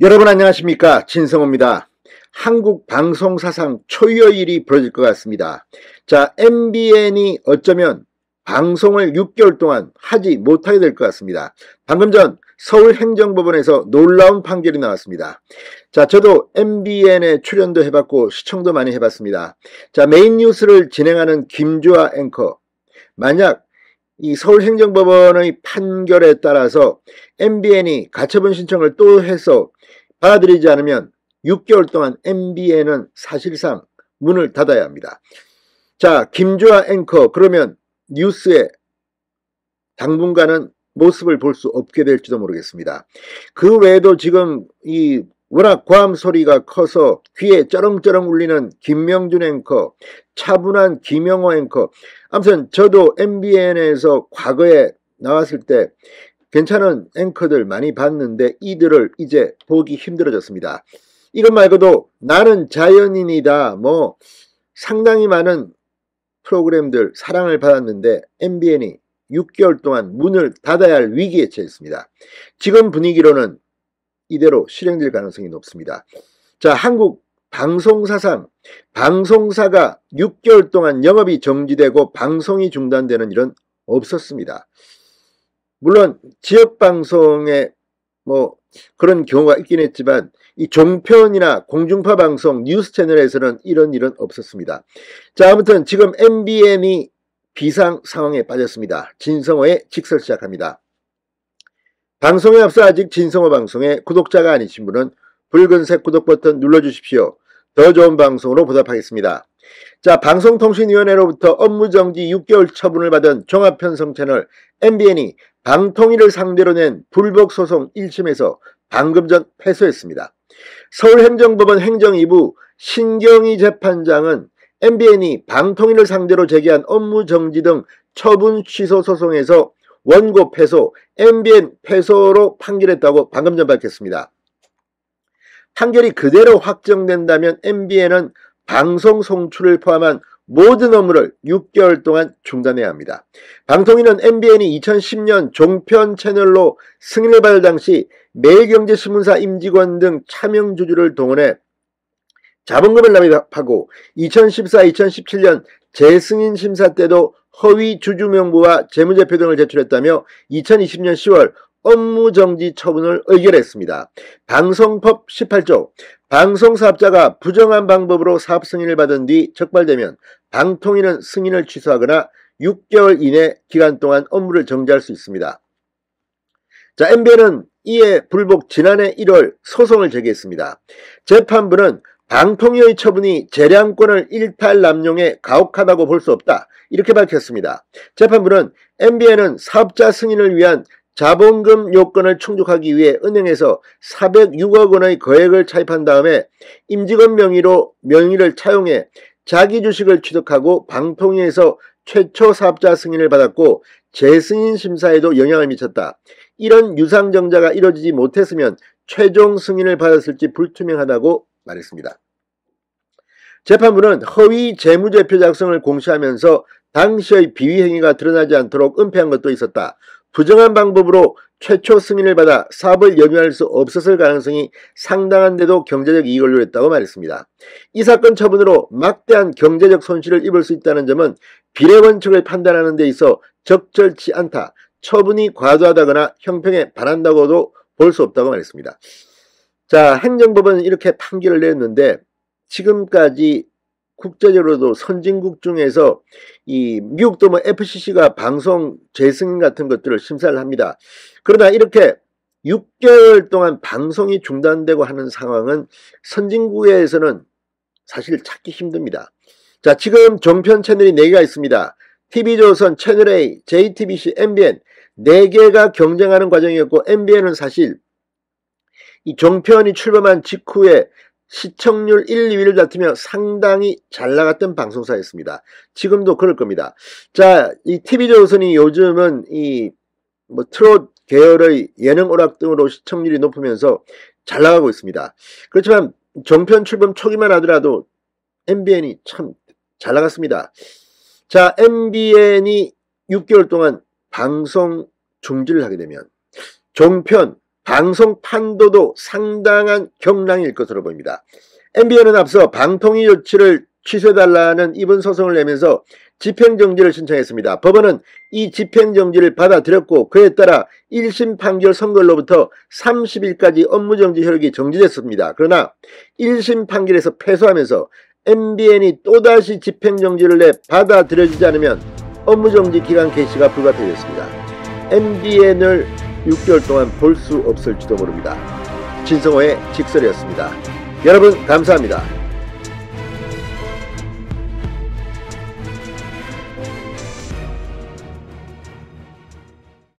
여러분 안녕하십니까, 진성호입니다. 한국 방송사상 초유의 일이 벌어질 것 같습니다. 자, MBN이 어쩌면 방송을 6개월 동안 하지 못하게 될 것 같습니다. 방금 전 서울행정법원에서 놀라운 판결이 나왔습니다. 자, 저도 MBN에 출연도 해봤고 시청도 많이 해봤습니다. 자, 메인 뉴스를 진행하는 김주아 앵커, 만약 이 서울행정법원의 판결에 따라서 MBN이 가처분 신청을 또 해서 받아들이지 않으면 6개월 동안 MBN은 사실상 문을 닫아야 합니다. 자, 김주아 앵커, 그러면 뉴스에 당분간은 모습을 볼 수 없게 될지도 모르겠습니다. 그 외에도 지금 이 워낙 고함 소리가 커서 귀에 쩌렁쩌렁 울리는 김명준 앵커, 차분한 김영호 앵커, 아무튼 저도 MBN에서 과거에 나왔을 때 괜찮은 앵커들 많이 봤는데 이들을 이제 보기 힘들어졌습니다. 이것 말고도 나는 자연인이다, 뭐 상당히 많은 프로그램들 사랑을 받았는데 MBN이 6개월 동안 문을 닫아야 할 위기에 처했습니다. 지금 분위기로는 이대로 실행될 가능성이 높습니다. 자, 한국 방송사상 방송사가 6개월 동안 영업이 정지되고 방송이 중단되는 일은 없었습니다. 물론 지역방송에 뭐 그런 경우가 있긴 했지만 이 종편이나 공중파 방송 뉴스 채널에서는 이런 일은 없었습니다. 자, 아무튼 지금 MBN이 비상 상황에 빠졌습니다. 진성호의 직설 시작합니다. 방송에 앞서 아직 진성호 방송의 구독자가 아니신 분은 붉은색 구독 버튼 눌러주십시오. 더 좋은 방송으로 보답하겠습니다. 자, 방송통신위원회로부터 업무정지 6개월 처분을 받은 종합편성 채널 MBN이 방통위를 상대로 낸 불복소송 1심에서 방금 전 패소했습니다. 서울행정법원 행정 2부 신경희 재판장은 MBN이 방통위를 상대로 제기한 업무정지 등 처분 취소 소송에서 원고 패소, MBN 패소로 판결했다고 방금 전 밝혔습니다. 판결이 그대로 확정된다면 MBN은 방송 송출을 포함한 모든 업무를 6개월 동안 중단해야 합니다. 방통위는 MBN이 2010년 종편 채널로 승인을 받을 당시 매일경제신문사 임직원 등 차명주주를 동원해 자본금을 납입하고 2014-2017년 재승인 심사 때도 허위 주주 명부와 재무제표 등을 제출했다며 2020년 10월 업무정지 처분을 의결했습니다. 방송법 18조, 방송사업자가 부정한 방법으로 사업 승인을 받은 뒤 적발되면 방통위는 승인을 취소하거나 6개월 이내 기간 동안 업무를 정지할 수 있습니다. 자, MBN은 이에 불복 지난해 1월 소송을 제기했습니다. 재판부는 방통위의 처분이 재량권을 일탈남용에 가혹하다고 볼 수 없다, 이렇게 밝혔습니다. 재판부는 MBN은 사업자 승인을 위한 자본금 요건을 충족하기 위해 은행에서 406억 원의 거액을 차입한 다음에 임직원 명의를 차용해 자기 주식을 취득하고 방통위에서 최초 사업자 승인을 받았고 재승인 심사에도 영향을 미쳤다. 이런 유상증자가 이루어지지 못했으면 최종 승인을 받았을지 불투명하다고 말했습니다. 재판부는 허위 재무제표 작성을 공시하면서 당시의 비위행위가 드러나지 않도록 은폐한 것도 있었다. 부정한 방법으로 최초 승인을 받아 사업을 영위할 수 없었을 가능성이 상당한데도 경제적 이익을 누렸다고 말했습니다. 이 사건 처분으로 막대한 경제적 손실을 입을 수 있다는 점은 비례원칙을 판단하는 데 있어 적절치 않다. 처분이 과도하다거나 형평에 반한다고도 볼 수 없다고 말했습니다. 자, 행정법원은 이렇게 판결을 내렸는데 지금까지 국제적으로도 선진국 중에서 이 미국도 뭐 FCC가 방송 재승인 같은 것들을 심사를 합니다. 그러나 이렇게 6개월 동안 방송이 중단되고 하는 상황은 선진국에서는 사실 찾기 힘듭니다. 자, 지금 종편 채널이 4개가 있습니다. TV조선, 채널A, JTBC, MBN 4개가 경쟁하는 과정이었고 MBN은 사실 이 종편이 출범한 직후에 시청률 1, 2위를 다투며 상당히 잘 나갔던 방송사였습니다. 지금도 그럴 겁니다. 자, 이 TV조선이 요즘은 이 뭐 트롯 계열의 예능 오락 등으로 시청률이 높으면서 잘 나가고 있습니다. 그렇지만 종편 출범 초기만 하더라도 MBN이 참 잘 나갔습니다. 자, MBN이 6개월 동안 방송 중지를 하게 되면 종편, 방송 판도도 상당한 경랑일 것으로 보입니다. MBN은 앞서 방통위 조치를 취소해달라는 이번 소송을 내면서 집행정지를 신청했습니다. 법원은 이 집행정지를 받아들였고 그에 따라 1심 판결 선고일로부터 30일까지 업무정지 효력이 정지됐습니다. 그러나 1심 판결에서 패소하면서 MBN이 또다시 집행정지를 내 받아들여지지 않으면 업무정지 기간 개시가 불가피하겠습니다. MBN을 6개월 동안 볼 수 없을지도 모릅니다. 진성호의 직설이었습니다. 여러분 감사합니다.